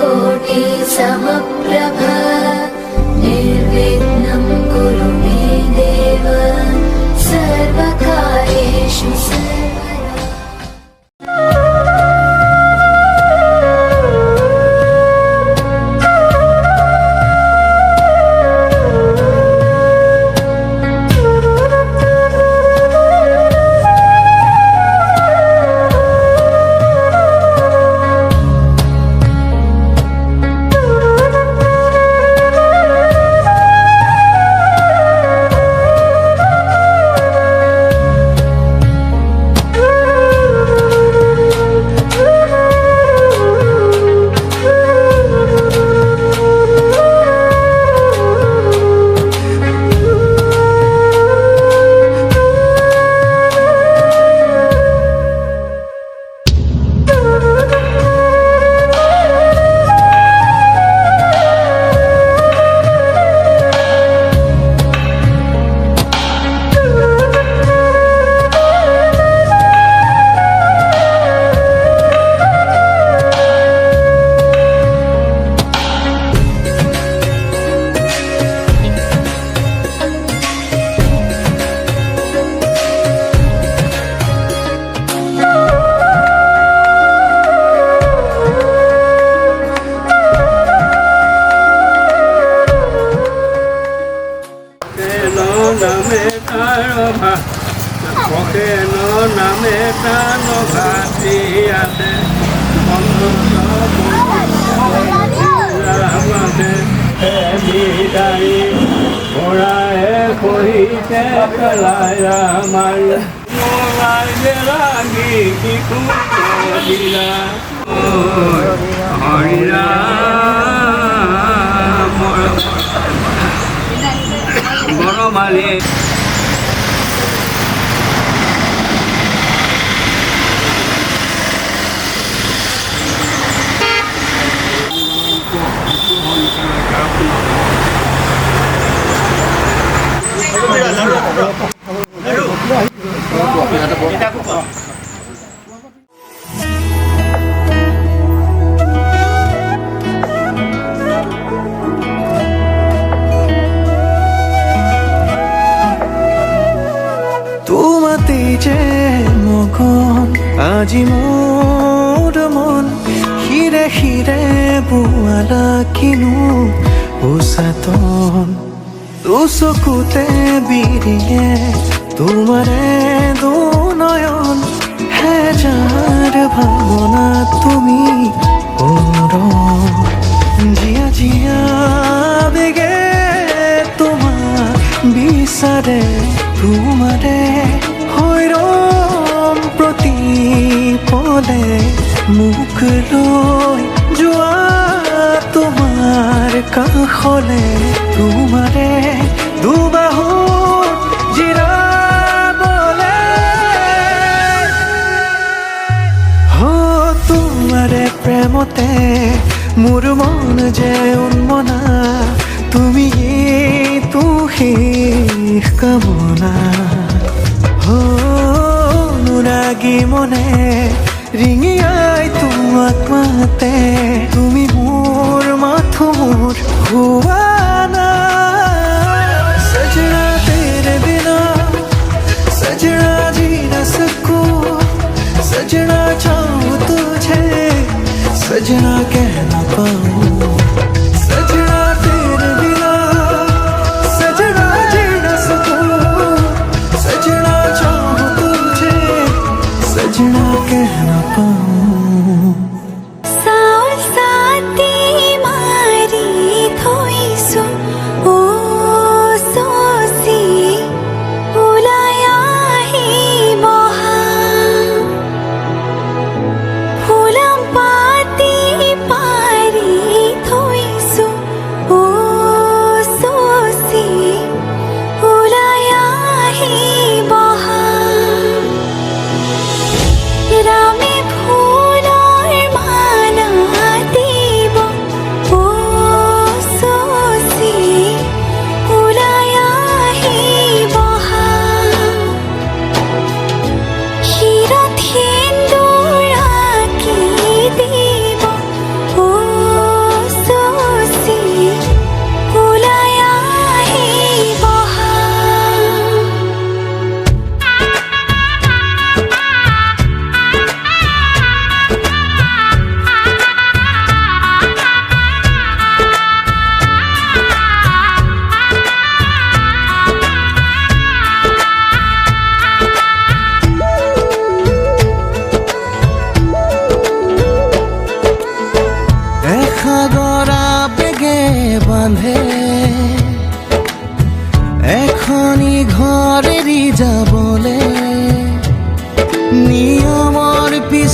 कोटि समप्रभ निर्विघ्नं कुरु मे देव सर्वकार्येषु নামে প্রাণ ভাসিয়াছে ঘোড়ায় কহিতে পেলায় আমার লাগি কি দিলা হরিরা বড় মালিক তোমাতে যে মগন আজি মোৰ মন হিৰে হিৰে বোৱালা কিনো উচাতন চকুতে বিৰিয়ে তোমাৰে দুনয়ন হেজাৰ ভাৱনা তুমি জিয়া জিয়া বেগে তোমাক বিচাৰে তোমাৰে হৈৰম প্ৰতিপদে মুখ লৈ যোৱা তোমাৰ কাষলে তোমাৰে দুবাহুত জিৰাবলে তোমাৰে প্ৰেমতে মোৰ মন যে উন্মনা তুমি তো শেষ কামনা অনুৰাগী মনে ৰিঙিয়াই তোমাক মাতে তুমি মোৰ মাথো মোৰ হুৱানা सजना तेरे बिना सजना जी न सकूं सजना चाहूं तुझे सजना कह न पाऊं सजना तेरे बिना सजना जी न सकूं सजना चाहूं तुझे सजना कह न पाऊं साओ साती मारी थोईसु ओ सोसी उलाया ही मोहा फूलम पाती पारी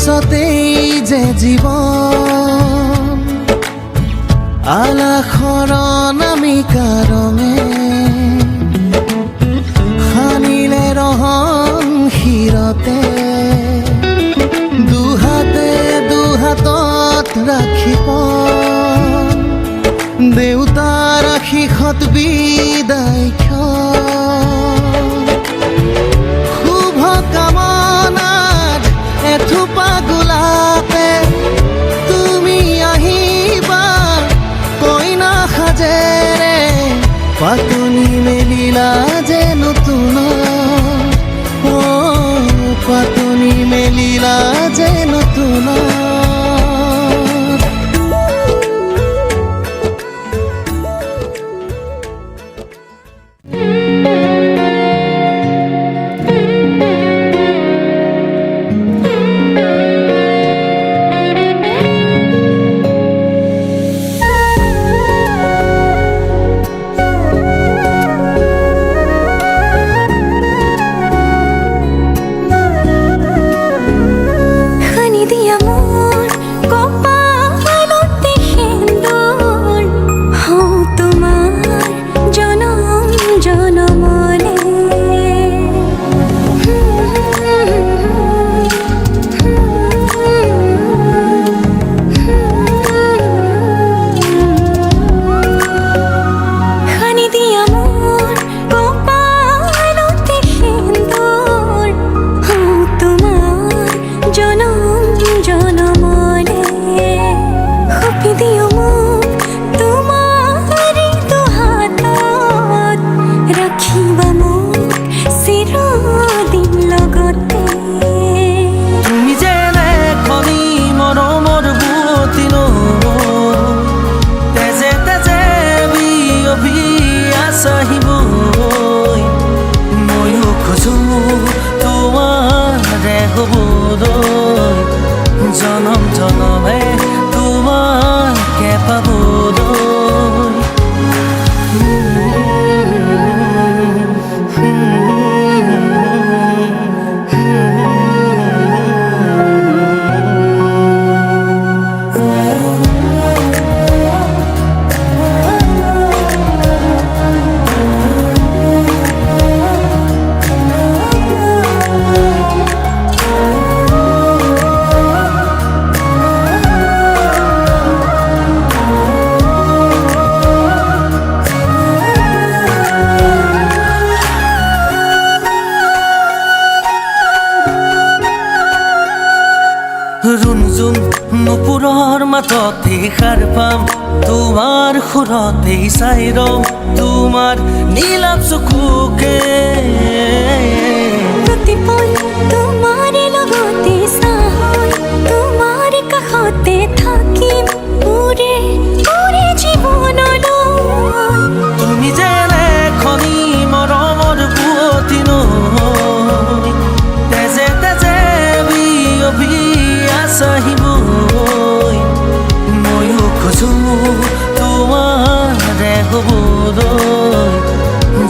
পিছতেই যে জীৱন আলাসৰ নামিকা ৰঙে সানিলে ৰহন শিৰতে দুহাতে দুহাতত ৰাখি পন দেউতাৰ আশীষত বিদায় শুভ কামনাত এথোপা গোলাপে তুমি আহিবা কইনা সাজেৰে পাতনি মেলিলা যে নতুন পাতনি মেলিলা যে নতুন জনম জনমে তোমাকে পাবলৈ ৰুণজুন নুপুৰৰ মাততে সাৰ পাম তোমাৰ সুৰতে চাই ৰম তোমাৰ নীলাভ চকুকে প্ৰতিপল তোমাৰ লগতে চাই তোমাৰ কাষতে থাকিম পুৰে পুৰে জীৱনলৈ তুমি যেনে খনি মৰমৰ বুৱতী নৈ তেজে তেজে বিয়পি আহিবই ময়ো খোজো তোমাৰে হ'বলৈ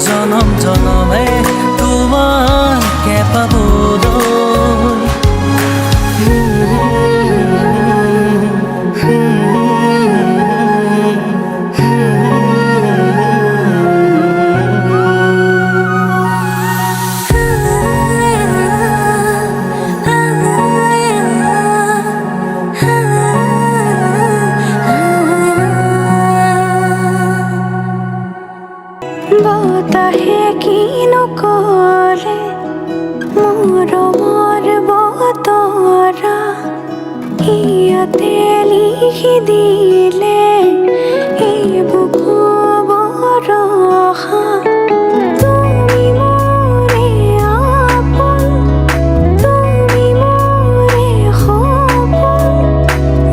জনম জনমে তোমাকে পাবলৈ বতাহে কিনো কৰে মৰমৰ বতৰা ইয়াতে লিখি দিলে এই বুকু বৰষা তুমি মোৰে আপোন তুমি মোৰে সপোন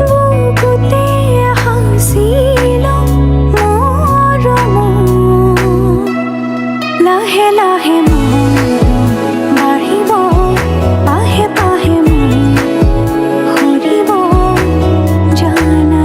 বুকুতে সাঁচি লওঁ মৰমৰ লাহে লাহে মন বাঢ়িব পাহে পাহে মন সৰিব জানানে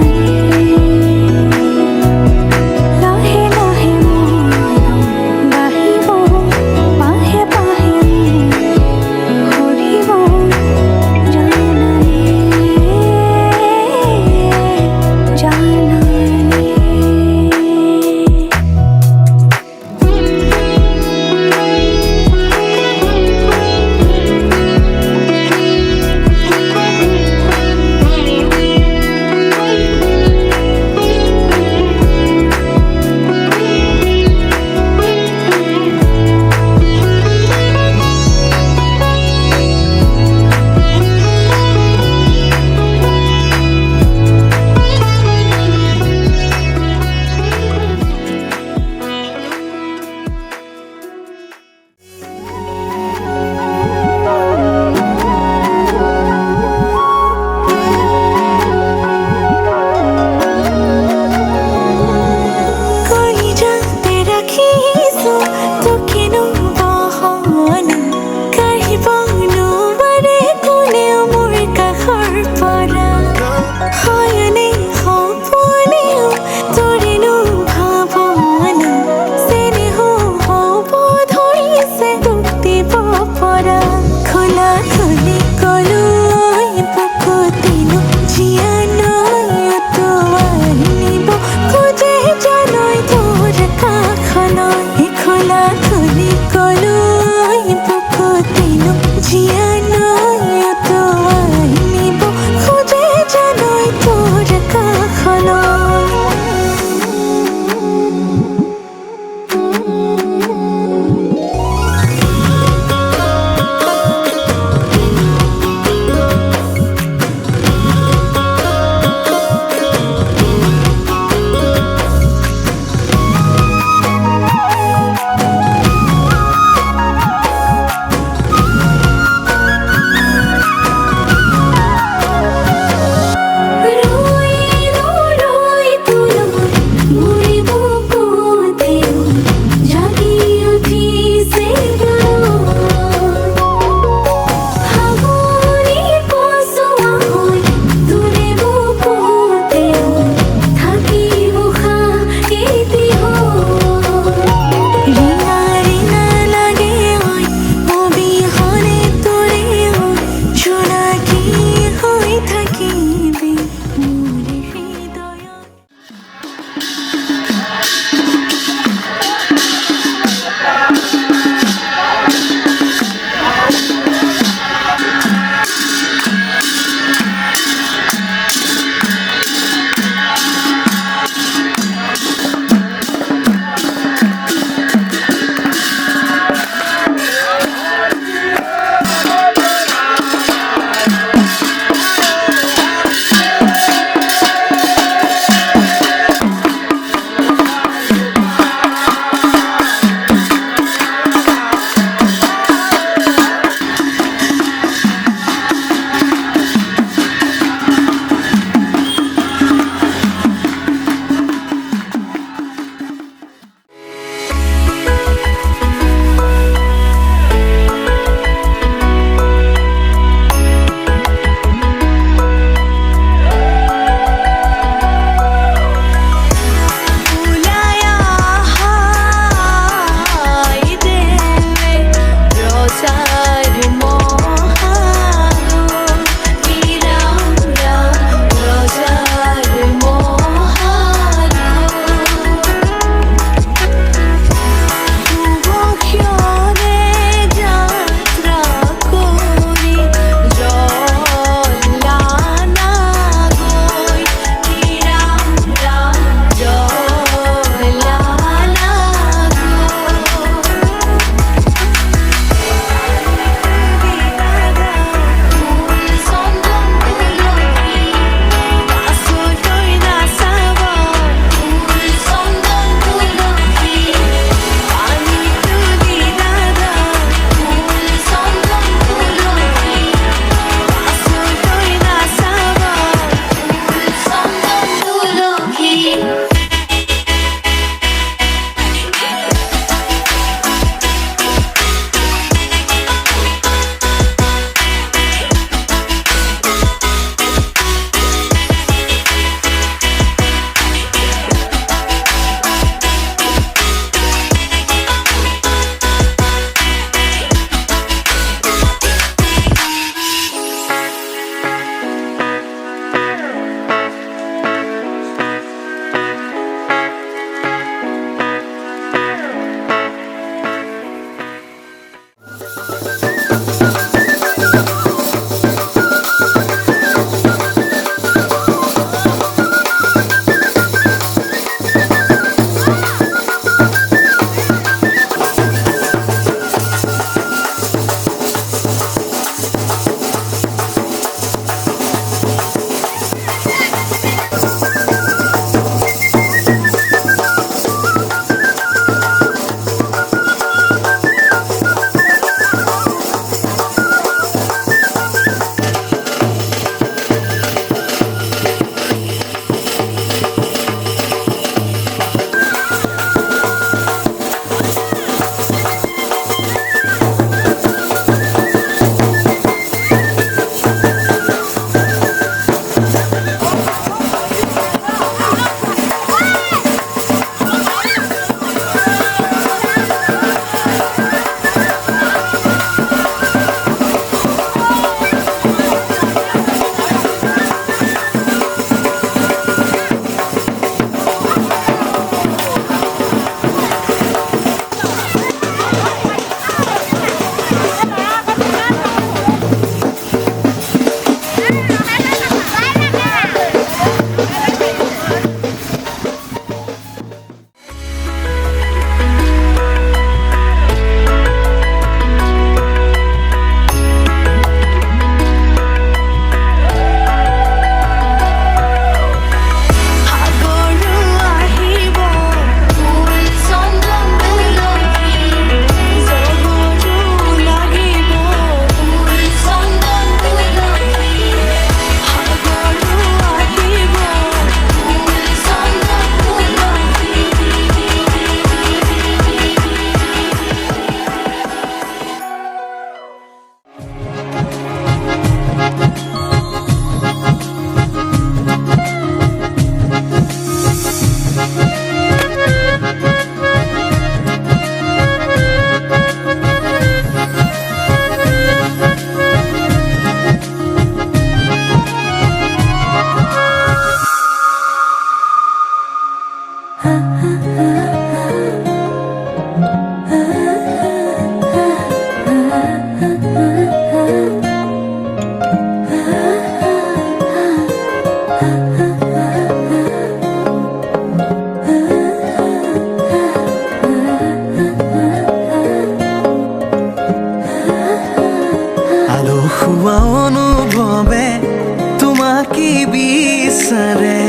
বিচাৰে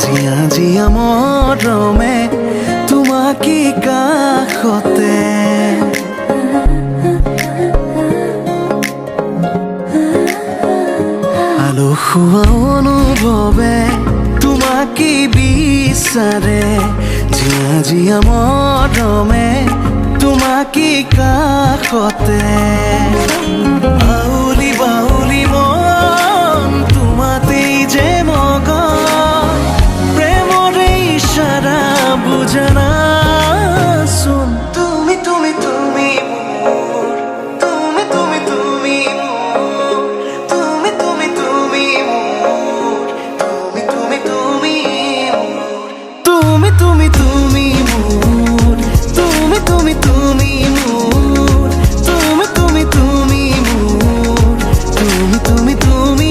জিয়া জিয়া মৰমে তোমাকে কাষতে আলসুৱা অনুভৱে তোমাকে বিচাৰে জিয়া জিয়া মৰমে তোমাকে কাষতে বাউলি বাউলি মন তোমাতেই যে মগন প্ৰেমৰে ইশাৰা বুজনা চোন তুমি তুমি তুমি মোৰ তুমি তুমি তুমি মোৰ তুমি তুমি তুমি মোৰ তুমি তুমি তুমি মোৰ তুমি তুমি তুমি মোৰ তুমি তুমি তুমি মোৰ তুমি তুমি তুমি মোৰ তুমি তুমি তুমি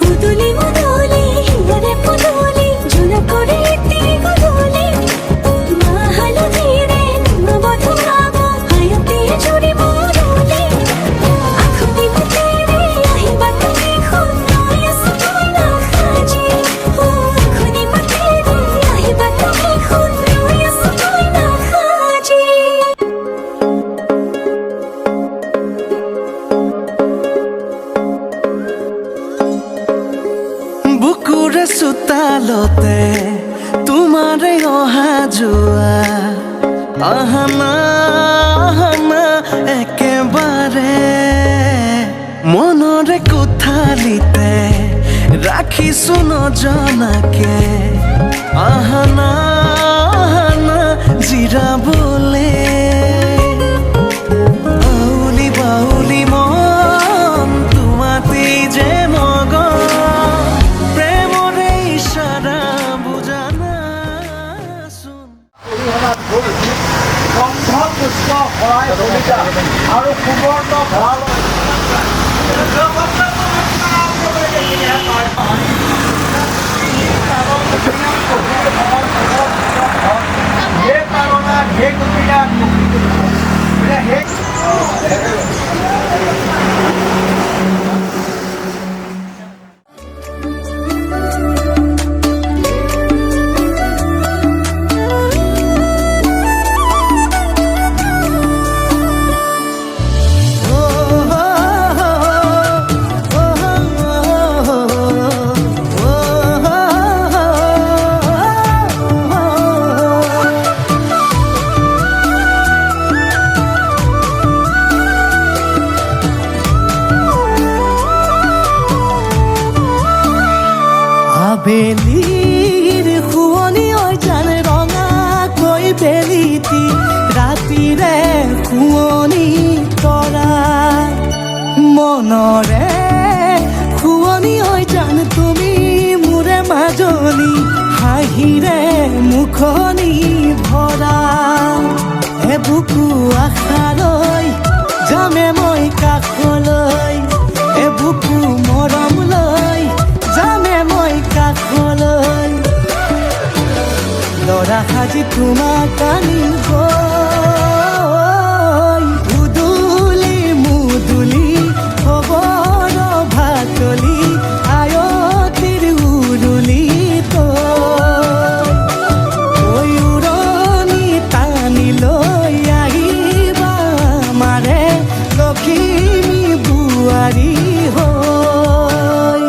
উদুলি উদুলি হিয়ারে পুদুলি ঝুলা করে তিগুদুলি মাহালো ধীরে নবধু গাব হায়তে জুড়ি বদুলি আখুনি মতেরে আহিবা তুমি খুব নয়স না খাজি আখুনি মতেরে আহিবা তুমি খুব নয়স না খাজি বুকুৰে চোতালতে তোমাৰে অহা যোৱা আহানা আহানা একেবাৰে মনৰে কোঠালিতে ৰাখিছো নজনাকে আহানা আহানা জিৰাবলে বাউলি বাউলি মন তোমাতেই যে মগন প্ৰেমৰে ইশাৰা বুজানা চোন পুষ্প শৰাই কলিতা আৰু সুবৰ্ণ ভঁৰাল আবেলিৰ শুৱনি জান ৰঙাকৈ বেলিটি ৰাতিৰে শুৱনি তৰা মনৰে শুৱনি জান তুমি মোৰে মাজনী হাঁহিৰে মুখনি ভৰা এ বুকু আশালৈ যামে মই কাষলৈ এ বুকু মৰম লৈ যামে মই কাষলৈ লৰা সাজি তোমাক আনিব উদুলি মুদুলি খবৰ ভাতলি আয়তিৰ উৰুলি তই উৰণি টানি লৈ আহিবা মাৰে লখিমী বোৱাৰী হৈ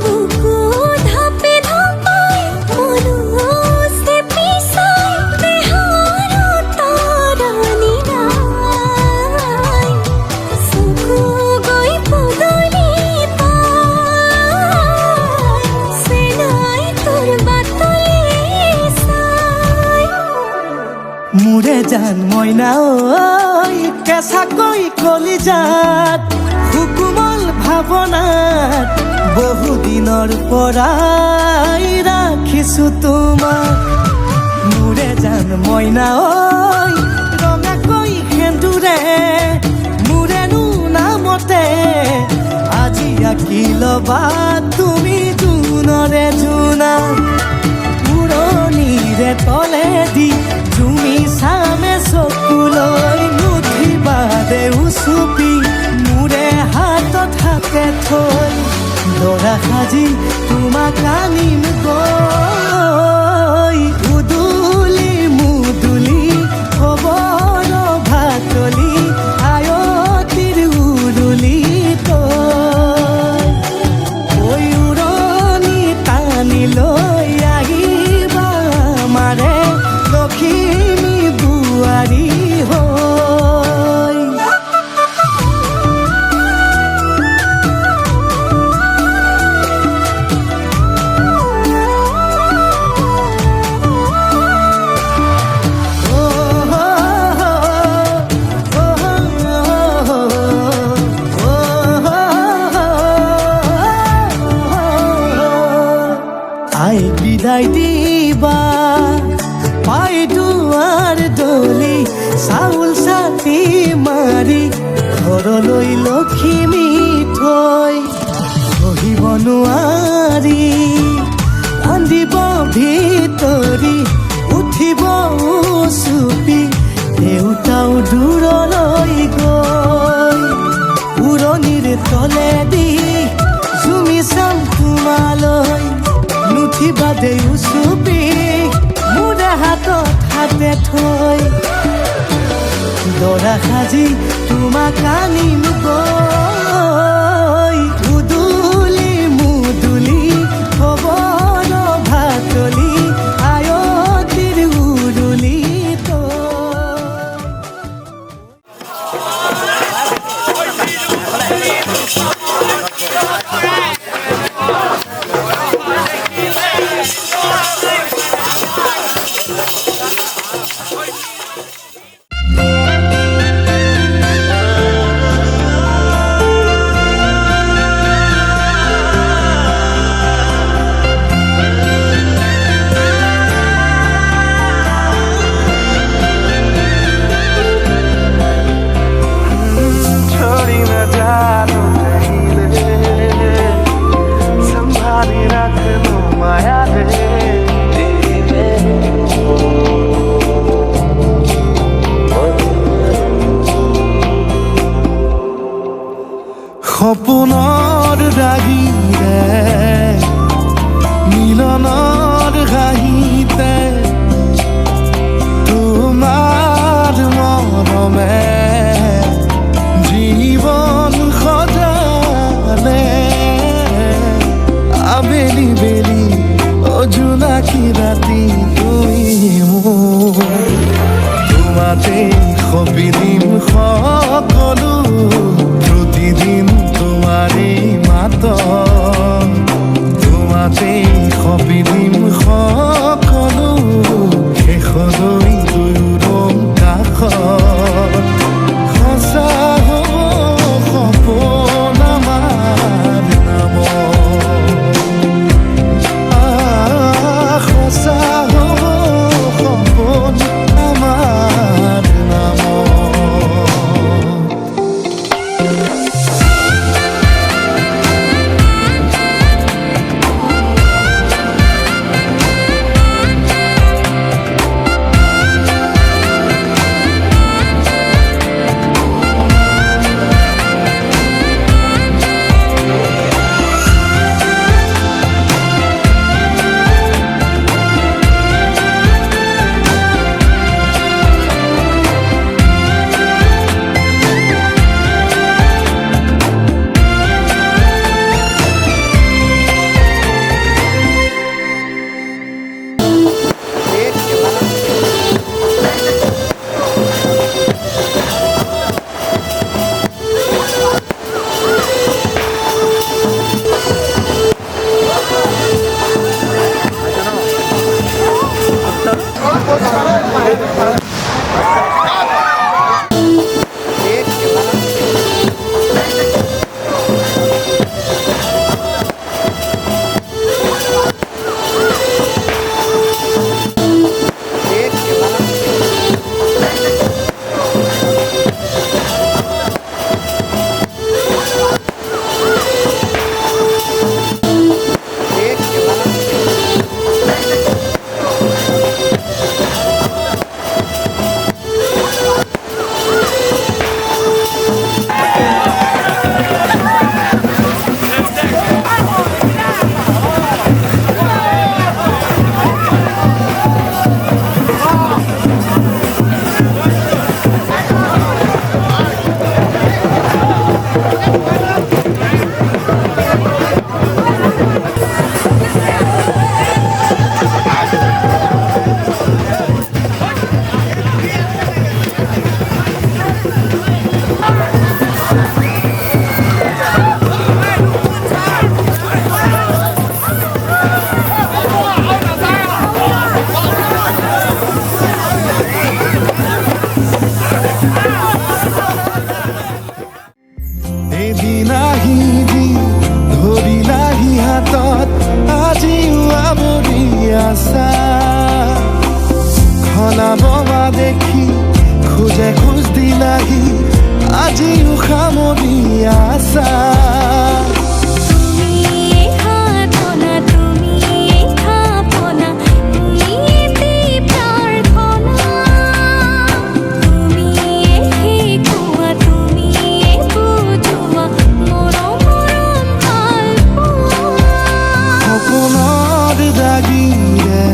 বুকু ধাপে ধাপাই মনুষ্যে পিছাই দেহৰ তৰণি নাই চকু গৈ পদূলি পাই চেনাই তোৰ বাটলি চাই মোৰে জান মইনা ঐ কেঁচাকৈ কলিজাত সুকুমল ভাৱনাত বহুদিনৰ পৰাই ৰাখিছো তোমাক মোৰে জান মইনা ঐ ৰঙাকৈ সেন্দুৰে মোৰেনো নামতে আজি আঁকি ল'বা তুমি জোনৰে জোনা উৰণিৰে তলেদি তুমি চামে চকুলৈ তোমাক আনিম গৈ উদুলি মুদুলি খবৰ ভাতলি আয়তিৰ উৰুলি তই ঐ উৰণি টানি লৈ আহিবা আমাৰে লখিমী বোৱাৰী হৈ আই বিদায় দিবা পাই দুৱাৰ দলি চাউল চাটি মাৰি ঘৰলৈ লখিমী থৈ সহিব নোৱাৰি কান্দিব ভিতৰি উঠিব চুপি দেউতাও দূৰলৈ গৈ উৰণিৰ তলেদি জুমি চাম তোমালৈ নুঠিবা দেউ চুপি মোৰে হাতত হাতে থৈ দৰা সাজি তোমাক আনিম গৈ উদুলি মুদুলি খবৰ ভাতলি আয়তিৰ উৰুলি তই छोड़ी न जानो कहिले संभाली राख्नु मायाले সপোনৰ ৰাগিৰে মিলনৰ হাঁহিতে তোমাৰ মৰমে জীৱন সজালে আবেলি বেলি অজোনাকি ৰাতি তুমি মোৰ তোমাতে সপি দিম সকলো প্ৰতিদিন তোমাৰে মাত তোমাতে সপি দিম সকলো শেষলৈ দুয়োৰম কাষত সঁচা হ'ব সপোন আমাৰ নামত সঁচা হ'ব সপোন আমাৰ নামত খোজ দিলাহি আজিও সামৰি আছা তুমি হাতনা তুমি খাপনা তুমিতে প্ৰাৰ্থনা তুমি শিকোৱা তুমি বুজোৱা মৰম ভাল পোৱা সপোনৰ দাগিৰে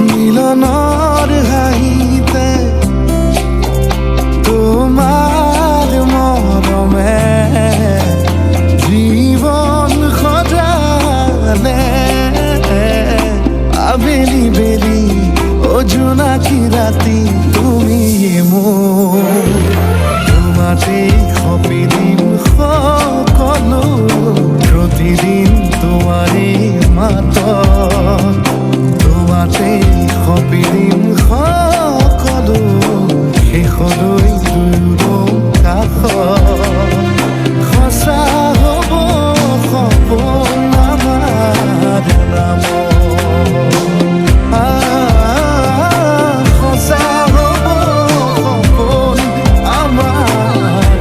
মিলনৰ হাঁহিতে তোমাৰ মৰমে জীৱন সজালে আবেলি বেলি অজোনাকি ৰাতি তুমি মোৰ তোমাতে সপি দিম সকলো প্ৰতিদিন তোমাৰে মাত তোমাতে সপি দিম সকলো শেষলৈ দুয়ো কাষত সঁচা হ'ব সপোন আমাৰ নামত সঁচা হ'ব সপোন আমাৰ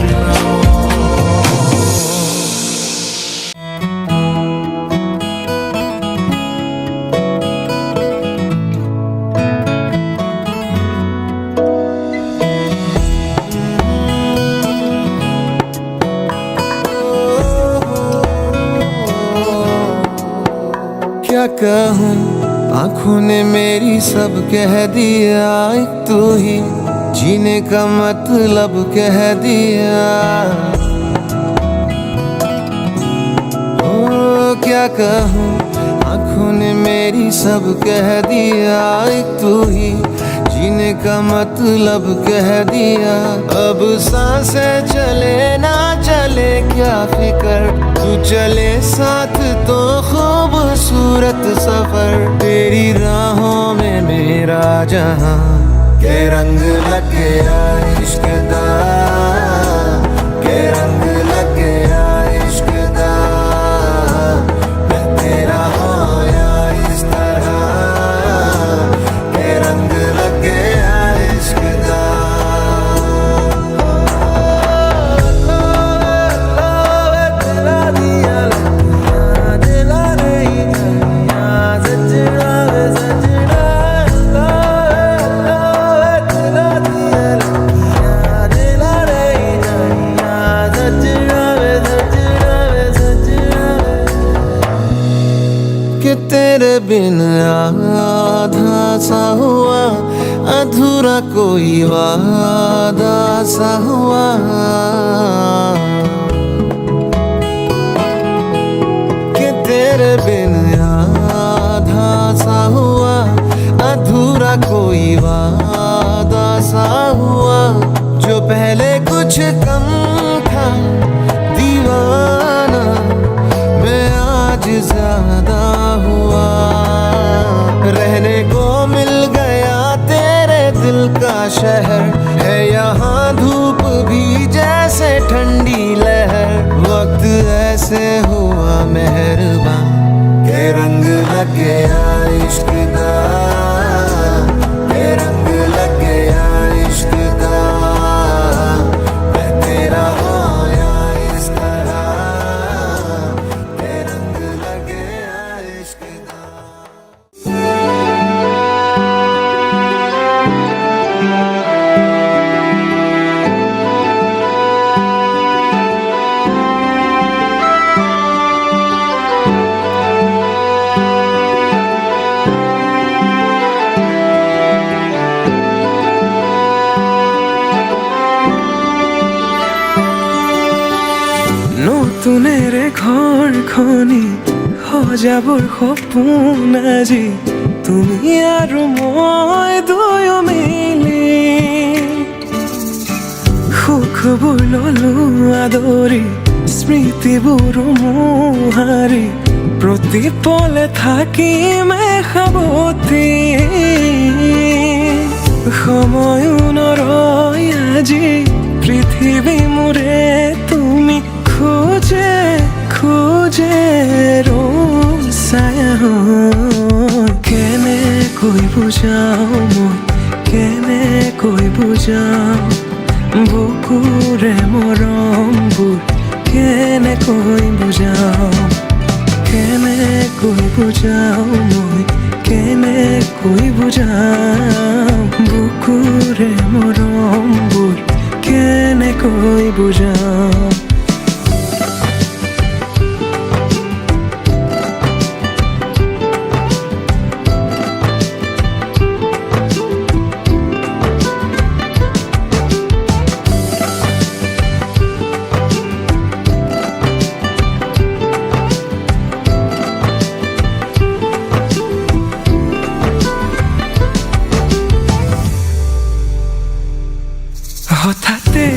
क्या कहूँ आँखों ने मेरी सब कह दिया एक तू ही जीने का मतलब कह दिया ओ क्या कहूँ आँखों ने मेरी सब कह दिया एक तू ही जीने का मतलब कह दिया अब सांसें चले ना चले क्या फिकर तू चले साथ तो खूबसूरत सफर तेरी राहों में मेरा जहां के रंग लग गया इश्क दा के रंग लग गया इश्क दा मैं तेरा होया इस तरह के रंग लग गया इश्क दा कि तेरे बिन आधा सा हुआ अधूरा कोई वादा सा हुआ कि तेरे बिन आधा सा हुआ अधूरा कोई वादा सा हुआ जो पहले कुछ कम था दीवाना मैं आज ज्यादा हुआ रहने को मिल गया तेरे दिल का शहर है यहाँ धूप भी जैसे ठंडी लहर वक्त ऐसे हुआ मेहरबान के रंग लग गया इश्क दा के रंग लग गया इश्क दा मैं तेरा होया इस तरह के रंग लग गया इश्क दा নতুনেৰে ঘৰখনি সজাবৰ সপোন আজি তুমি আৰু মই দুয়ো মিলি সুখবোৰ ললো আদৰি স্মৃতিবোৰ মোহাৰি প্ৰতি পলে থাকিম সাৱতি সময়ো নৰয় আজি পৃথিৱী মোৰে তুমি খোজে খোজে ছায়া কেনেকৈ বুজাও মই কেনেকৈ বুজাম বুকুৰে মৰমবোৰ কেনেকৈ বুজাম কেনেকৈ বুজাও মই কেনেকৈ বুজাম বুকুৰে মৰমবোৰ কেনেকৈ বুজাম হঠাতে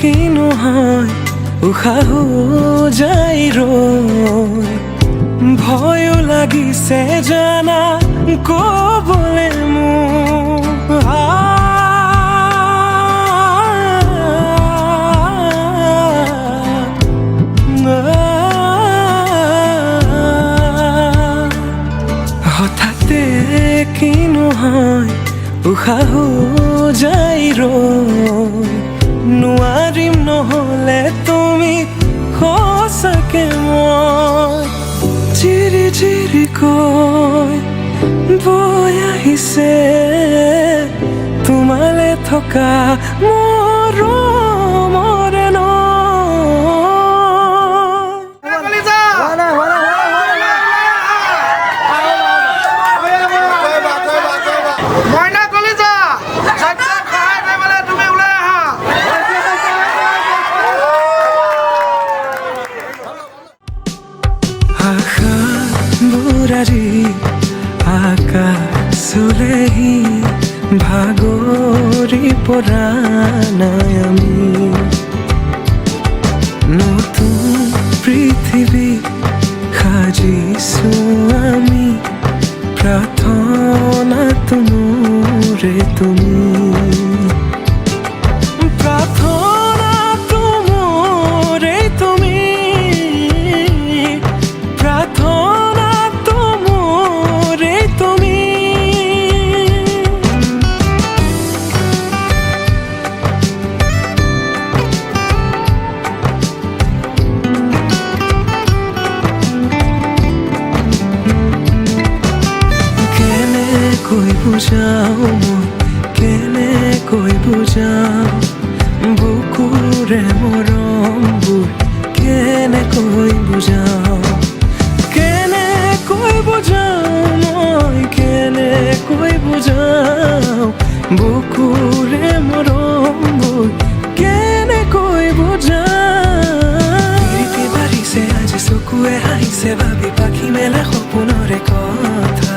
কিনো হয় উশাহো যাই ৰৈ ভয়ো লাগিছে জানা ক'বলে মোৰ হঠাতে কিনো হয় উশাহো যাই ৰৈ নোৱাৰিম নহ'লে তুমি সঁচাকে মই চিৰি চিৰিকৈ বৈ আহিছে তোমালে থকা মৰমৰে মইনা কলিজা চাকচাক সহায় কৰিবলৈ তুমি ওলাই আহা আশাবোৰ আজি আকাশলেহি ভাগৰি পৰা নাই আমি নতুন পৃথিৱী সাজিছো আমি প্ৰাৰ্থনাটো মোৰে তুমি প্ৰাৰ্থনাটো মোৰে তুমি প্ৰাৰ্থনাটো মোৰে তুমি কেনেকৈ বুজাও মই কেনেকৈ বুজাও বুকুৰে মৰমবোৰ কেনেকৈ বুজাও কেনেকৈ বুজাও মই কেনেকৈ বুজাও বুকুৰে মৰমবোৰ কেনেকৈ বুজাও প্ৰীতি বাঢ়িছে আজি চকুৱে হাঁহিছে ভাবি পাখি মেলা সপোনৰে কথা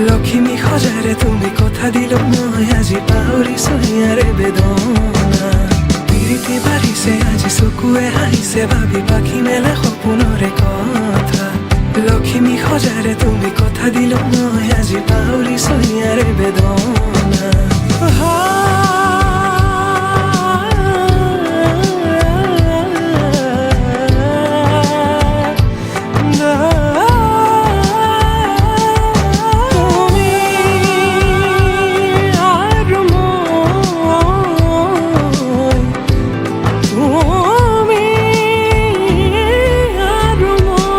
লখিমী সজাৰে তুমি কথা দিলো মই আজি পাহৰিছো ইয়াৰে বেদনা প্ৰীতি বাঢ়িছে আজি চকুৱে হাঁহিছে ভাবি পাখি মেলা সপোনৰে কথা লখিমী সজাৰে তুমি কথা দিলো মই আজি পাহৰিছো ইয়াৰে বেদনা তুমি আৰু মই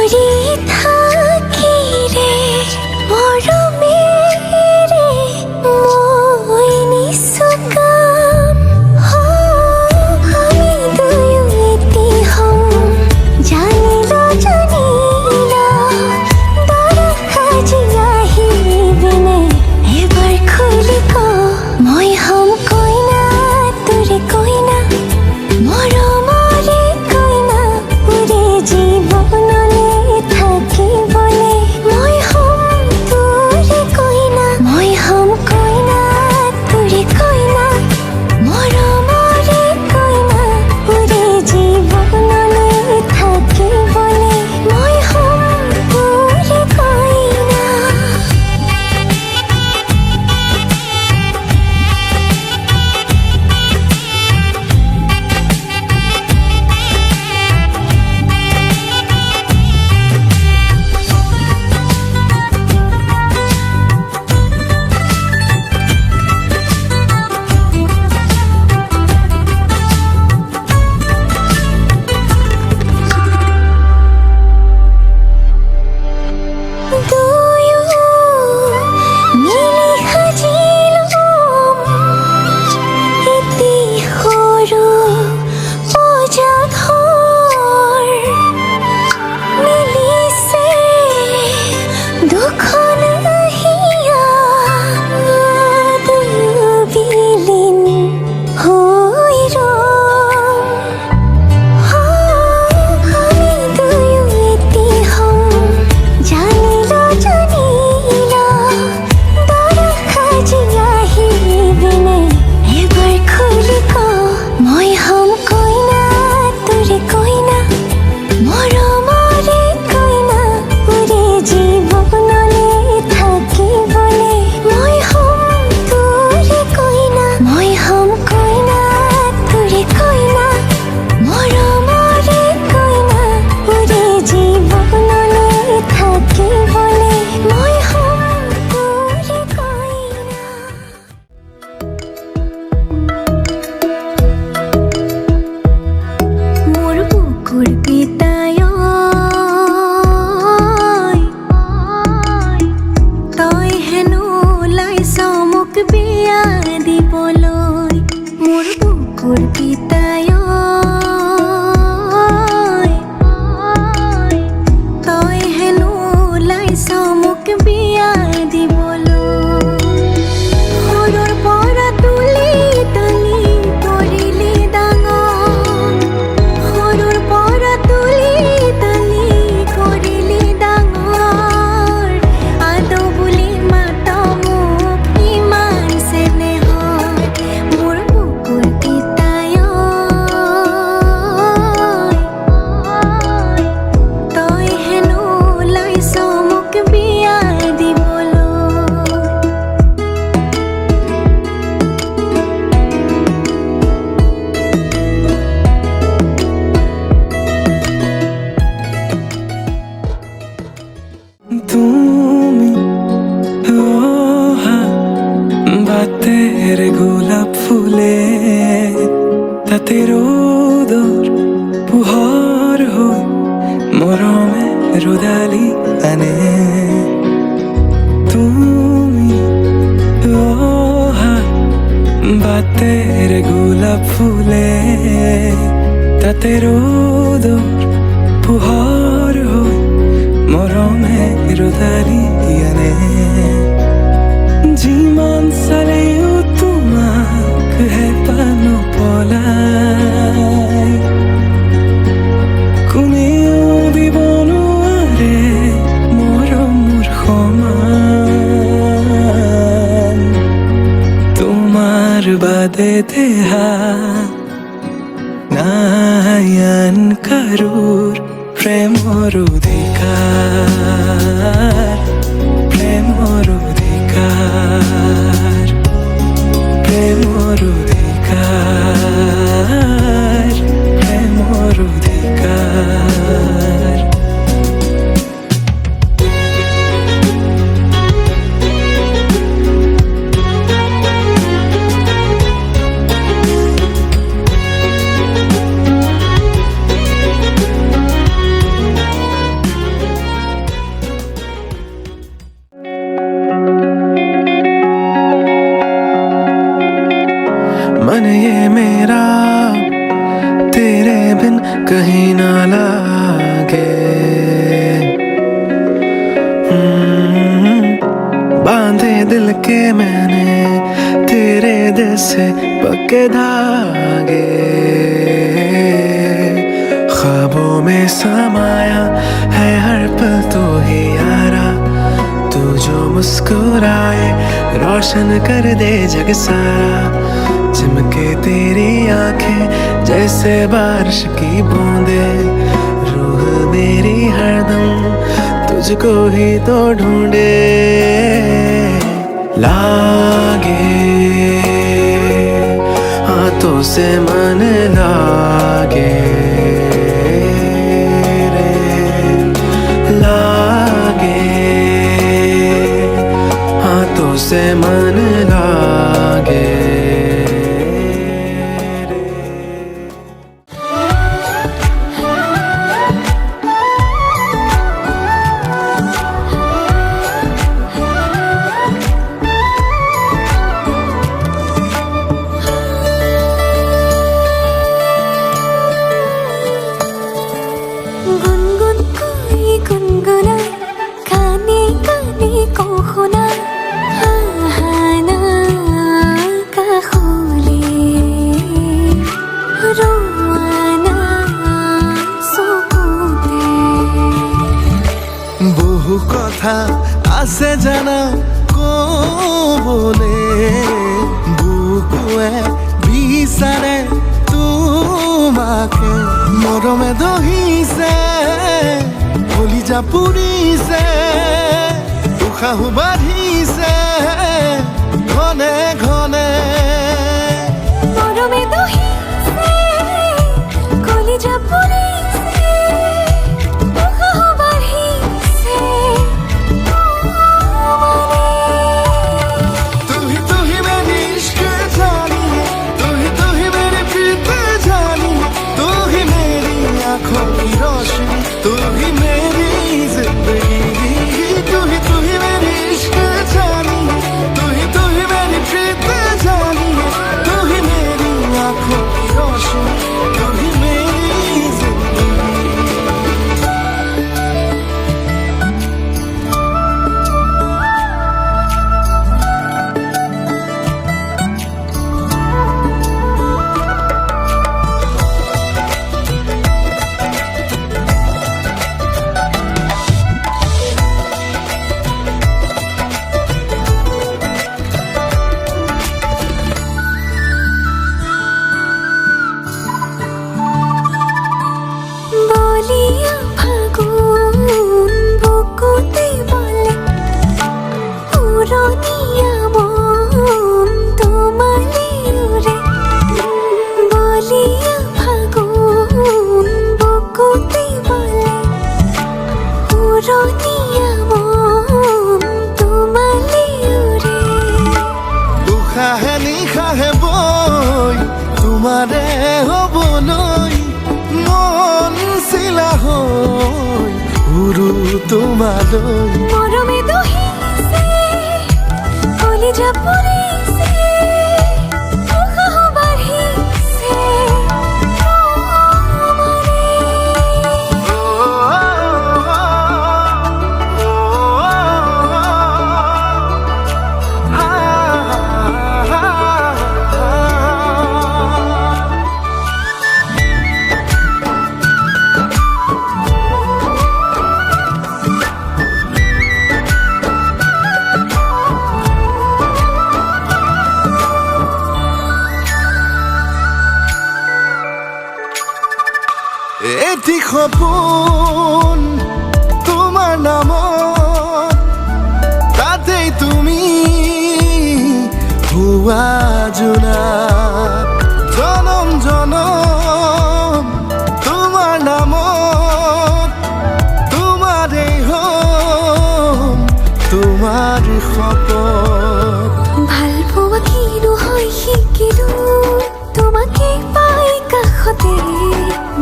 পরি থাকি রে মরমে রে মই নিসুকাম আমি দুয়ো এতি হম জানিলা জানিলা দরা খাজিয়া হিবিনে এবার খুলি কো মই হম কইনা তোরে কইনা মরমরে কইনা উরে জীবনলে থাকি বলে মই হম তোরে কইনা মই হম কইনা তোরে কইনা মরমরে কইনা উরে জীবনলে থাকি বলে মই হম তোরে কইনা দুয়ো মিলি সাজিলুম এটি সৰু পজা ঘৰ মিলিছে দুখন হিয়া দুয়ো বিলীন হৈ ৰম আমি দুয়ো এটি হম জানিলা জানিলা দৰা খাজিয়া হিবিনে এবাৰ খুলি কো মই হম কইনা তোৰে কইনা মৰমৰে কইনা উৰে জীৱনলে থাকি বলে মই হম তোৰে কইনা মই হম কইনা তোৰে কইনা মৰমৰে কইনা উৰে জীৱনলে থাকি বলে মই হম তোৰে কইনা মোৰ বুকুৰ পিতায় তই হেনো ওলাইছ মোক বিয়া দিবলৈ মোৰ বুকুৰ পিতায় তই হেনো ওলাইছ মোক বিয়া দিবলৈ সৰুৰ পৰা তুলি তালি কৰিলি ডাঙৰ সৰুৰ পৰা তুলি তালি কৰিলি ডাঙৰ আদৌ বুলি মাত মোক ইমান চেনেহৰ মোৰ বুকুৰ পিতায় তই হেনো ওলাইছ মোক বিয়া দিবলৈ তুমি অহা বাতেৰ গোলাপ ফুলে তাতে ৰোদৰ পোহৰ হৈ মৰমে ৰদালি আনে তুমি অহা বাতেৰ গোলাপ ফুলে তাতে ৰোদৰ পোহৰ হৈ মৰমে ৰদালি আনে যিমান চালেও তোমাক হেঁপাহ নপলাই কোনেও দিব নোৱাৰে মৰমৰ সমান তোমাৰ বাদে দেহা নাই আন কাৰোৰ প্ৰেমৰ অধিকাৰ প্ৰেমৰ অধিকাৰ প্ৰেমৰ অধিকাৰ প্ৰেমৰ অধিকাৰ के मैंने तेरे दिल से पक्के धागे ख्वाबों में समाया है हर पल तू ही यारा तू जो मुस्कुराए रोशन कर दे जग सारा चमके तेरी आंखें जैसे बारिश की बूंदे रूह मेरी हरदम तुझको ही तो ढूंढे लागे हाथों से मन लागे रे लागे हाथों से मन लागे गुनगुन कोई गुनगुनाए काने काने को खुना हाना का खोले रोआना सुकूते বহু কথা আছে জানা কবলে বুকুৱে বিচাৰে তোমাকে মৰমে দহিছে কলিজা পুৰিছে উশাহ বাঢ়িছে ঘনে ঘনে মরমে দহিছে কলিজা পুরিছে উশাহ বাঢ়িছে तू ही मेरी इश्क जानी तू ही मेरी प्रीत जानी तू ही मेरी आंखों की रोशनी तू ही मेरी जिंदगी तू ही मेरी इश्क जानी तू ही मेरी प्रीत जानी तू ही मेरी आंखों की रोशनी तू ही मेरी जिंदगी বলিয়া ফাগুন বুকুতে বলে পুরনিয়া মন তোমালে উড়ে বলিয়া ফাগুন বুকুতে বলে পুরনিয়া মন তোমালে উড়ে উশাহে নিশাহে বৈ তোমাৰে হ'বলৈ মন চিলা হৈ উৰু তোমালৈ মৰমে দহিছে কলিজা পুৰিছে উশাহ বাঢ়িছে এটি সপোন তোমাৰ নামত তাতেই তুমি হোৱা জোনাক জনম জনম তোমাৰ নামত তোমাৰেই হ'ম তোমাৰ শপত ভাল পোৱা কিনো হয় শিকিলো তোমাকে পাই কাষতে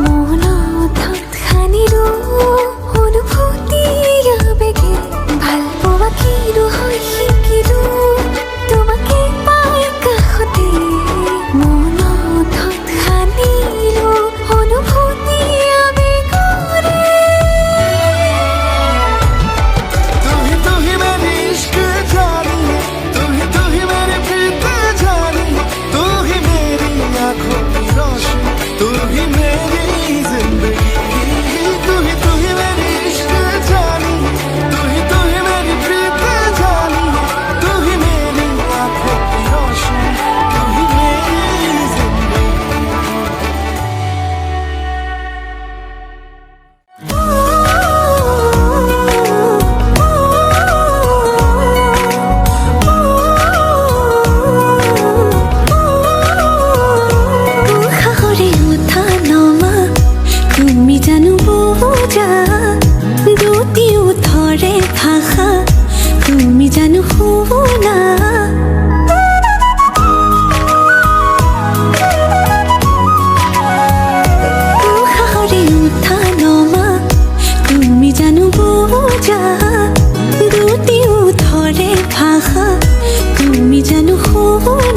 মনত হাত সানিলো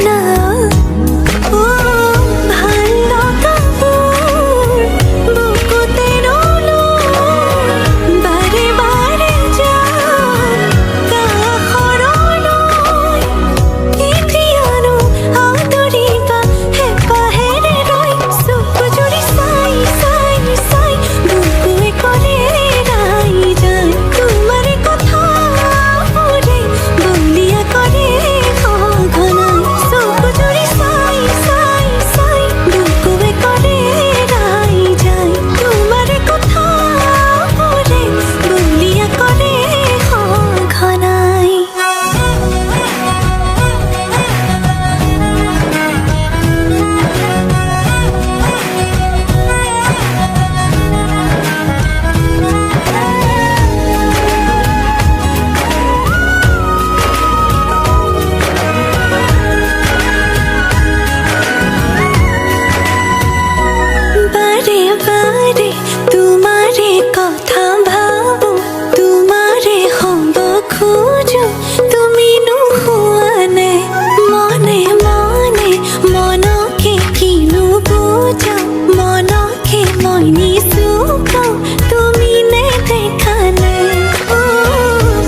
না ও ভালো কাপড় বুকুতে রলো বারে বারে যান কাহরলয় ইতিয়ানো আদরিবা হেপাহেরে রই সুপুজুরি সাই সাই সাই বুকুয়ে করে রাই যায় তোমার কথা ওরে বলিয়া করে ঘনাই সুপুজুরি সাই সাই সাই বুকুয়ে করে রাই যায় তোমার কথা ওরে বলিয়া করে ঘনাই বারে বারে তোমারে কথা ভাবো তোমারে হব খুঁজো তুমি নুহুয়ানে মনে মনে মনকে কিনু বুঝো মনকে মইনি সুখো তুমি নে দেখানে ও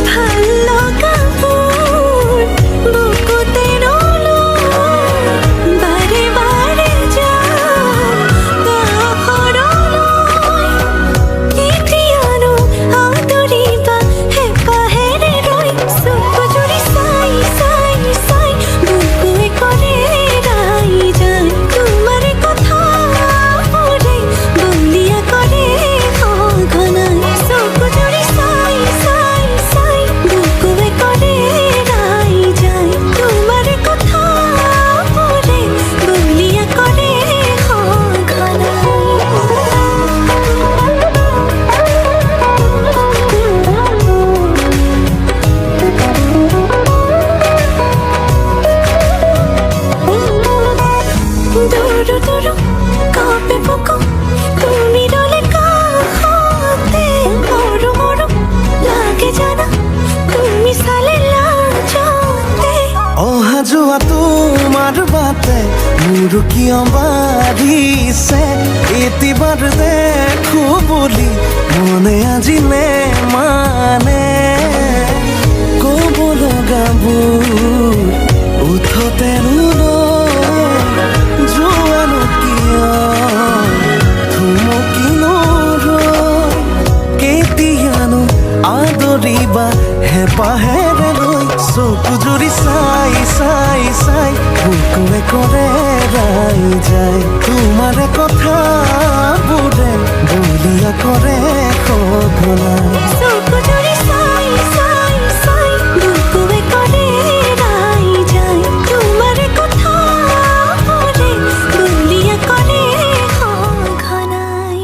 ভালো কাপড় বুকুতে রলো বারে বারে যান কাহরলয় ইতিয়ানো আদরিবা হেপাহেরে রই সুপুজুরি সাই সাই সাই বুকুয়ে করে রাই যায় তোমার কথা ওরে বলিয়া করে ঘনাই সুপুজুরি সাই সাই সাই বুকুয়ে করে রাই যায় তোমার কথা ওরে বলিয়া করে দূর দূর কাঁপে বুকু তুমি রলে কাহতে মরু মরু লাগে জানা তুমি সালে লাজতে অহা যোৱা তোমাৰ বাটে মোৰ কিয় বাঢ়িছে এতিবাৰ দেখো বুলি মনে আজিলে মানে ক'ব লগাবোৰ উঠতে যোৱানো কিয় থুমকিনো কেতিয়ানো আদৰিবা হেপাহেৰে লৈ চকু জুৰি চাই চাই চাই বুকুৱে কৰে ৰাই যায় তোমাৰ কথা বোৰে বলিয়া কৰে সঘনাই সুপুজুৰি সাই সাই সাই বুকুয়ে কৰে ৰাই যায় তোমাৰ কথা ওৰে বলিয়া কৰে ঘনাই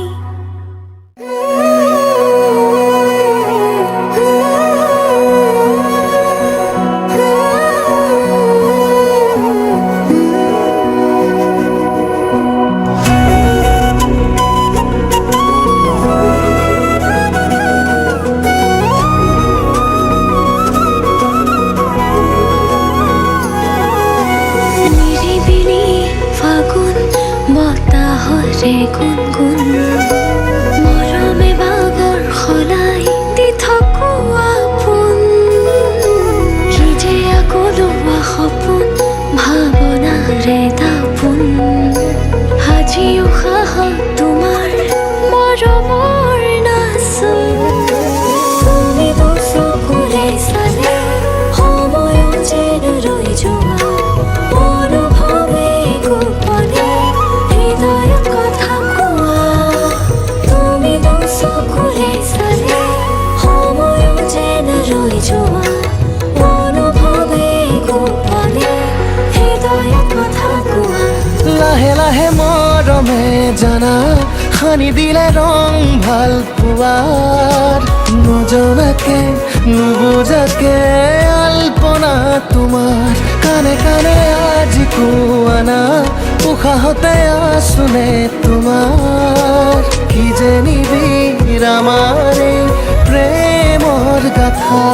নিৰিবিলি ফাগুন বতাহৰে গুনগুন মৰমে বাগৰ সলাই দি থাকো আপোন কি যে আকলোৱা সপোন ভাৱনাৰে দাপোন আজি উশাহত তোমাৰ মৰমৰ নাচোন তুমি মোৰ চকুৰে চালে সময় যেন ৰৈ যোৱা অনুভৱে গোপনে হৃদয়ত কথা কোৱা তুমি মোৰ চকুৰে চালে সময় যেন ৰৈ যোৱা অনুভৱে গোপনে হৃদয়ত কথা কোৱা লাহে লাহে মৰমে জানা সানি দিলে ৰং ভাল পোৱাৰ নজনাকে নুবুজাকে আলপনা তোমাৰ কানে কানে আজি কোৱানা উশাহতে আছোনে তোমাৰ কি যে নিবিড় আমাৰ এই প্ৰেমৰ গাথা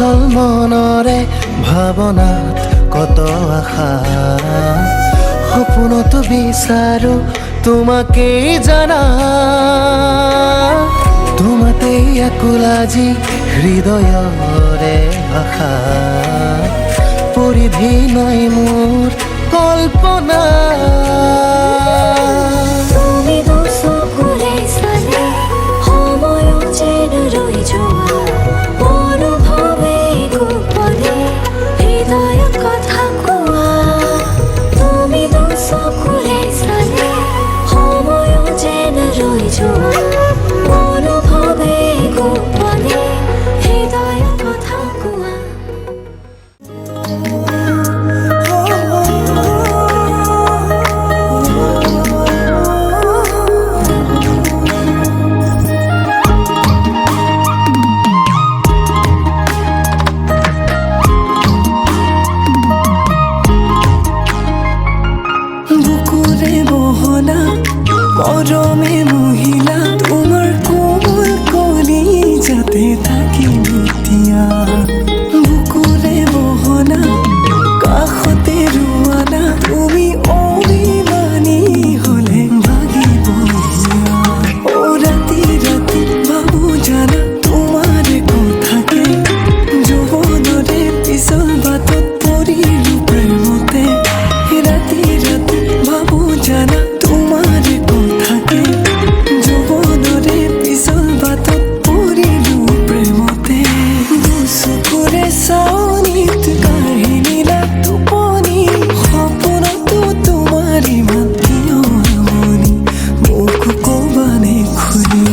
চঞ্চল মনৰে ভাৱনাত কত আশা সপোনতো বিচাৰো তোমাকেই জানা তোমাতেই আকুল আজি হৃদয়ৰে ভাষা পৰিধি নাই মোৰ কল্পনা তুমি দুচকুৰে চালে সময় যেন ৰৈ যোৱা অনুভৱে গোপনে হৃদয়ত কথা কোৱা তুমি দুচকুৰে চালে সময় যেন ৰৈ যোৱা অনুভৱে গোপনে হৃদয়ত কথা কোৱা বুকুৰে বহনা মৰমে মহিলা তোমাৰ কোমল কলি যাতে থাকিম এতিয়া বুকুৰে বহনা কাষতে ৰোৱানা তুমি অভিমানী হলে ভাগিব অ ৰাতি ৰাতি ভাবো জানা তোমাৰ কথাকে যৌৱনৰে পিছল বাটত পৰিলো প্ৰেমতে ৰাতি ৰাতি ভাবো জানা তোমাৰ কথাকে যৌৱনৰে পিছল বাটত পৰিলো প্ৰেমতে দুচকুৰে চাৱনিত কাহিনীলা টোপনি সপোনতো তোমাৰ ইমান প্ৰিয় মনি মোক কবানে খুলি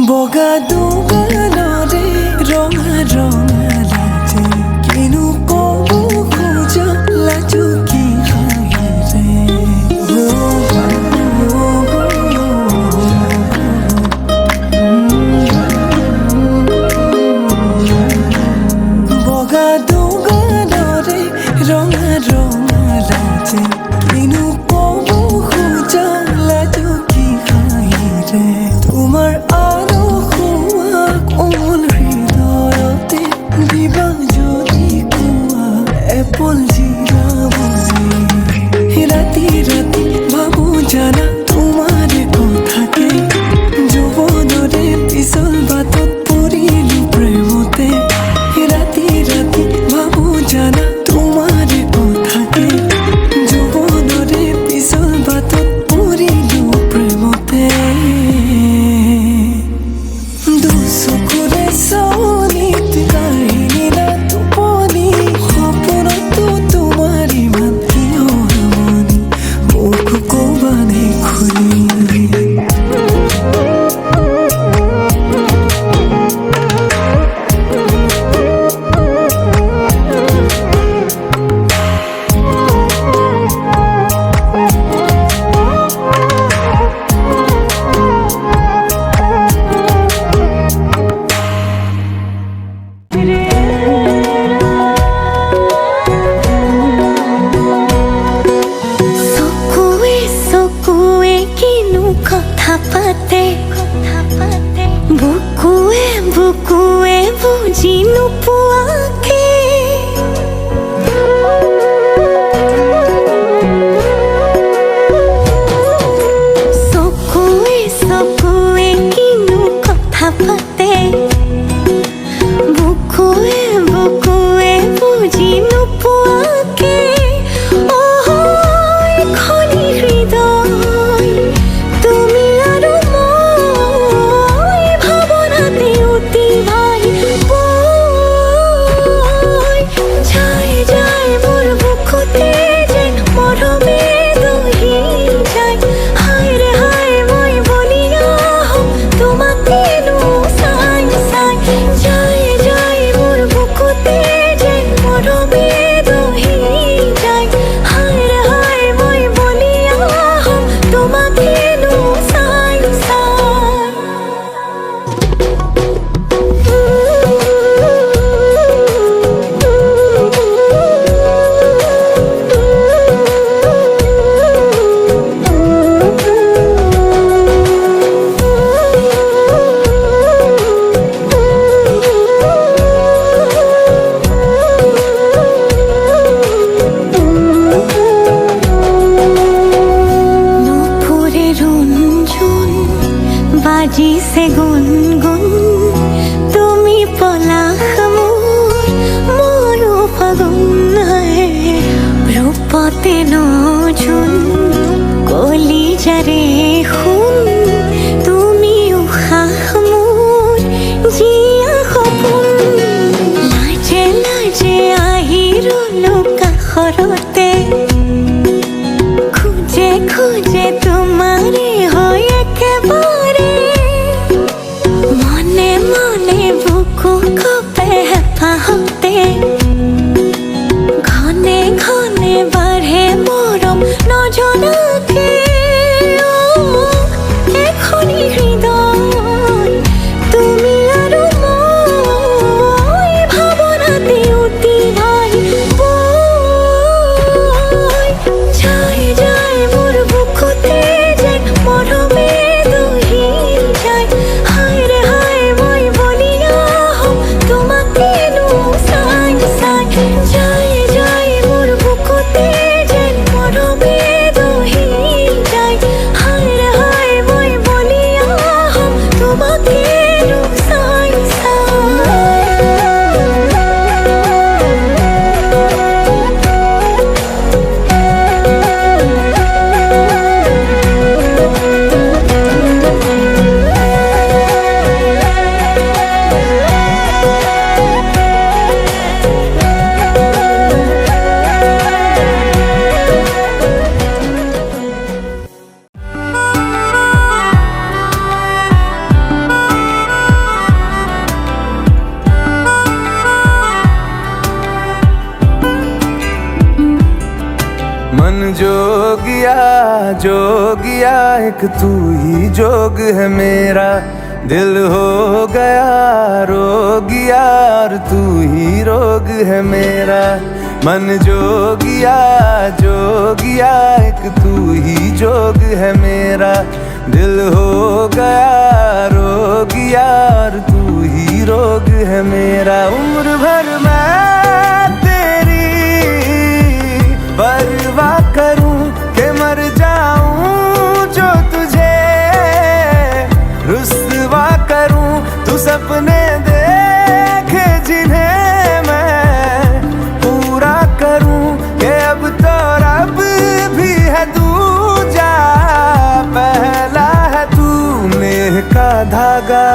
বগা দোকানৰে ৰঙা ৰঙা লাজে কিনো কব খোজা লাজো কি বগা দোকানৰে ৰঙা ৰঙা লাজে কিনো কব খোজা লাজো কি তোমাৰ আলো খোৱা যাৰে শুন তুমি উশাহ মোৰ জীয়া সপোন লাজে লাজে আহি ৰলো কাষৰতে খুজে খুজে তোমাৰে হয় একেবাৰে মনে মনে বুকু কপে হেঁপাহতে ঘনে ঘনে বাঢ়ে মৰম নজনাকে এখনি হৃদয় তুমি আৰু মই ভাৱনাতে উটি ভাই বৈ যায় যায় মোৰ বুকুতে যেন মৰমে দহি যায় হায় ৰে হায় মই বলিয়া হম তোমাকেনো চাই চাই যায় যায় মোৰ বুকুতে যেন মৰমে দহি যায় হায় ৰে হায় মই বলিয়া হম তোমাকেনো চাই मन जोगिया एक तू ही जोग है मेरा दिल हो गया रोगिया और तू ही रोग है मेरा मन जोगिया एक तू ही जोग है मेरा दिल हो गया रोगिया और तू ही रोग है मेरा उम्र भर मैं तेरी परवाह करूं के मर जाऊं जो तुझे रुस्वा करूं तू सपने देखे जिन्हें मैं पूरा करूं के अब तो रब भी है दूजा पहला है तू नेह का धागा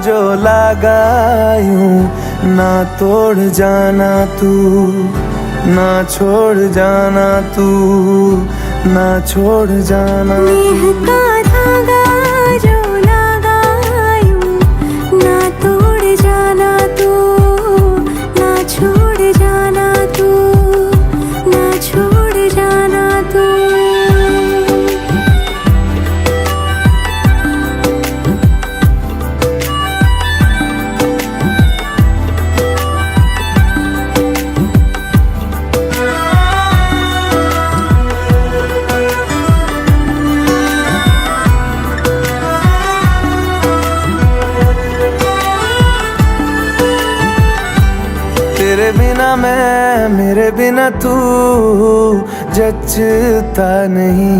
जो लगायूं ना तोड़ जाना तू ना छोड़ जाना तू ना छोड़ जाना नेह का धागा जो लगायूं ना तोड़ जाना तू ना छोड़ जाना तू ना छोड़ जाना तू तेरे बिना मैं मेरे बिना तू जचता नहीं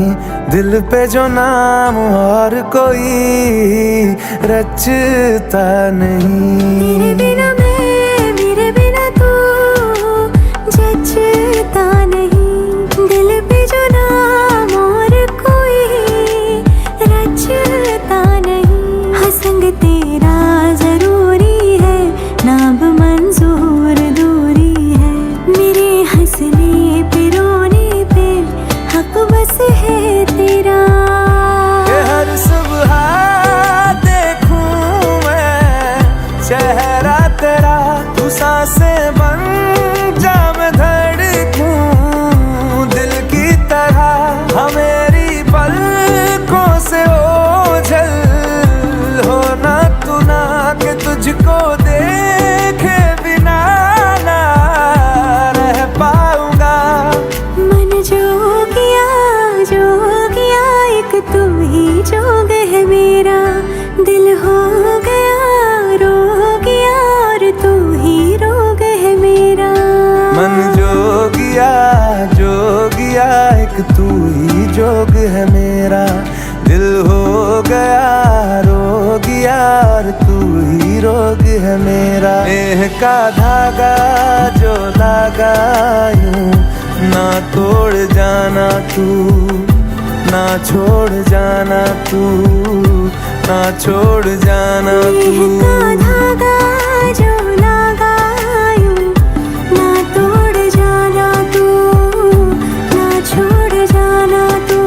दिल पे जो नाम और कोई रचता नहीं तेरे बिना मैं मेरे बिना तू जचता नहीं दिल पे जो नाम और कोई रचता नहीं हाँ संग तेरा जरूरी है नाम मंजूर दूरी है मेरे हंसने पे रोने पे हक बस है तेरा कि हर सुबह देखूं मैं चेहरा तेरा तू सांसें बन जा मैं धड़कूं दिल की तरह हमेरी पलकों से ओझल होना तू ना कि तुझको देखे बिना ना रह पाऊंगा मन जोगिया एक तू ही जोग है मेरा दिल हो गया रोगिया और तू ही रोग है मेरा मन जोगिया एक तू ही जोग है मेरा दिल हो गया रोगिया और तू ही रोग है मेरा नेह का धागा जो लगायूं ना तोड़ जाना तू ना छोड़ जाना तू, ना छोड़ जाना तू। का धागा जो लगा यूं, ना तोड़ जाना तू, ना छोड़ जाना तू,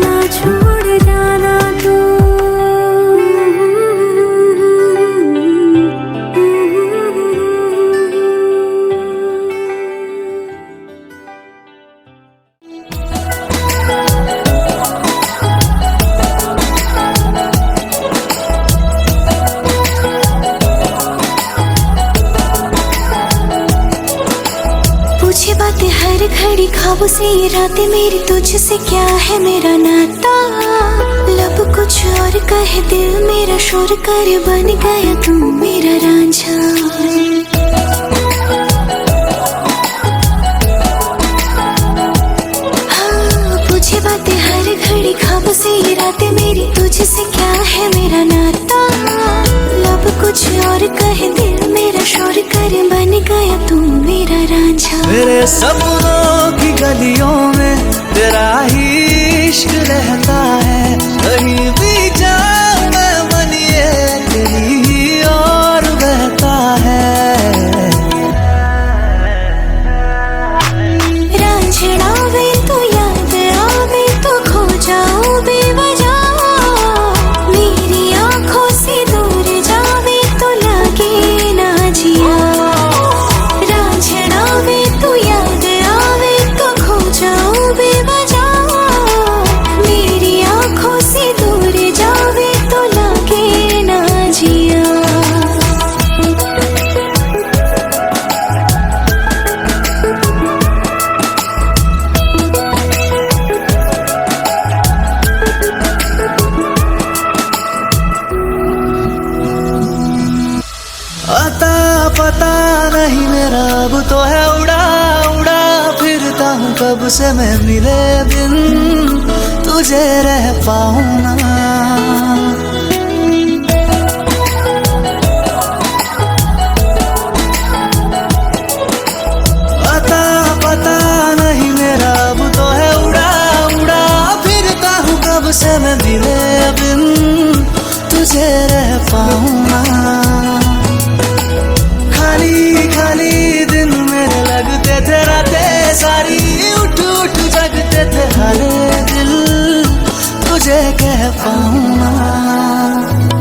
ना छोड़ जाना तू। पूछे बातें हर घड़ी ख्वाबों से, ये रातें मेरी तुझसे, क्या है मेरा नाता। लब कुछ और कहे दिल मेरा शोर करे, बन गया तू मेरा रांझा। हाँ, पूछे बातें हर घड़ी ख्वाबों से, ये रातें मेरी तुझसे, क्या है मेरा नाता। लब कुछ और कहे दिल मेरा शोर करे, बन गया तू मेरा रांझा। मेरे सपनों की गलियों में तेरा ही इश्क रहता है, कहीं भी जाऊं मैं मन ये तेरी ही और बहता है। रांझना वे तो याद आवे तो खो जाऊं बेवजह, मेरी आंखों से दूर जावे तो लगे ना जिया। रांझना वे तो याद आवे तो खो जाऊं बेवजह, मेरी आंखों से दूर जावे तो लगे ना जिया। अता पता नहीं मेरा अब तो है उड़ा उड़ा फिरता हूँ, कब से मैं मिले बिन तुझे रह पाऊँ ना। अता पता नहीं मेरा अब तो है उड़ा उड़ा फिरता हूँ, कब से मैं मिले बिन तुझे रह पाऊँ ना। खाली खाली दिन मेरे लगते थे, रातें सारी उठ उठ जगते थे, हरे दिल तुझे कह पाऊँ ना।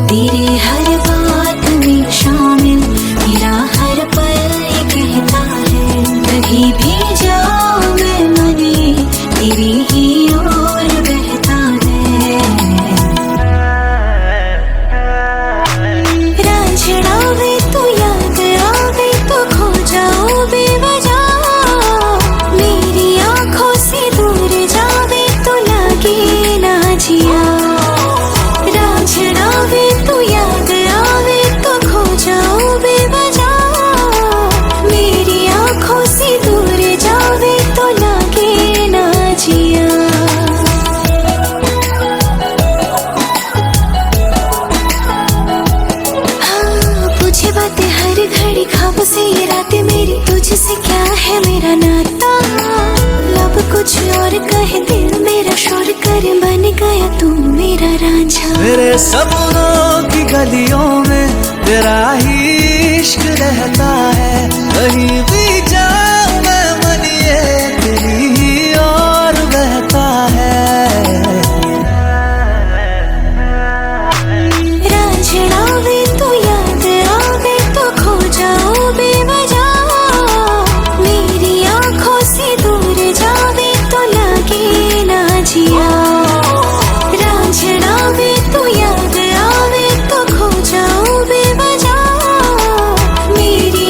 तेरी हर बात में शामिल मेरा हर पल ये कहता है, कहीं भी जाऊं मैं मन ये तेरी ही ओर बहता है। रांझना वे तो याद आवे तो खो जाऊं बेवजह, मेरी आंखों से दूर जावे तो लगे ना जिया। रांझना वे तो याद आवे तो खो जाऊं बेवजह, मेरी आंखों से दूर जावे तो लगे ना जिया। हाँ, पूछे बातें हर घड़ी ख्वाबों से, ये रातें मेरी तुझसे, क्या है मेरा नाता। लब कुछ और कहे दिल मेरा शोर करे, बन गया तू मेरा रांझा। मेरे सपनों की गलियों में तेरा ही इश्क रहता है, कहीं भी जाऊं मैं मन ये तेरी ही और बहता है। रांझना वे तो याद आवे तो खो जाऊं बेवजह, मेरी आंखों से दूर जावे तो लगे ना जिया। रांझना वे तो याद आवे तो खो जाऊं बेवजह, मेरी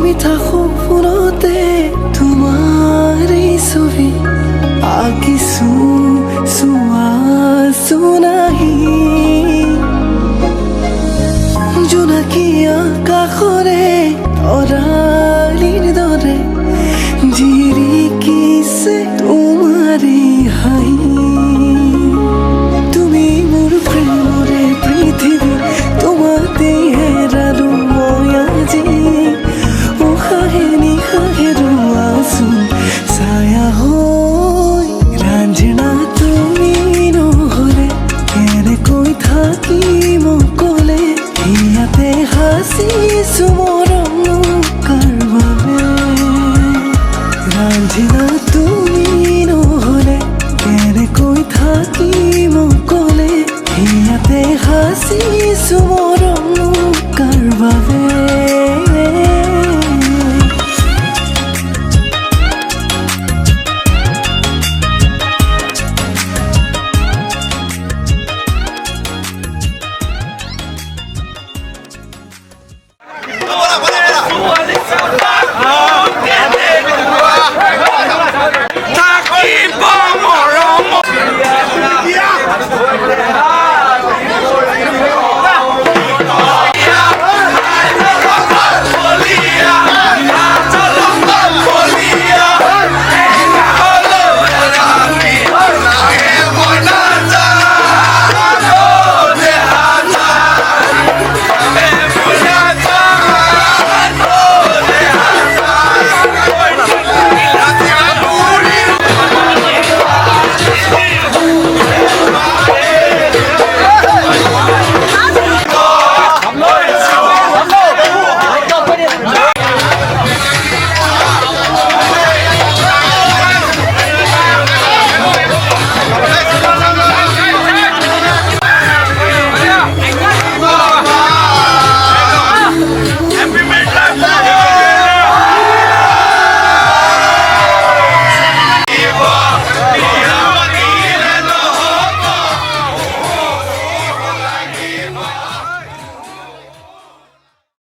মিঠা সপোনতে তোমাৰ এই ছবি আঁকিছো চোৱাছো নাহি জোনাকী আকাশৰে তৰালিৰ দৰে জিৰিকিছে তোমাৰে হাঁহি তুমি মোৰ প্ৰেমৰে পৃথিৱী তোমাতে হেৰালো মই আজি উশাহে নিশাহে ৰোৱাচোন ছায়া হৈ ৰাঞ্জনা তুমি নহ'লে কেনেকৈ থাকিম অকলে ইয়াতে হাঁচিছো মৰম কাৰ বাবে ৰাঞ্জনা তুমি নহ'লে কেনেকৈ থাকিম অকলে ইয়াতে হাঁচিছো মৰম কাৰ বাবে Bola, bola, bola.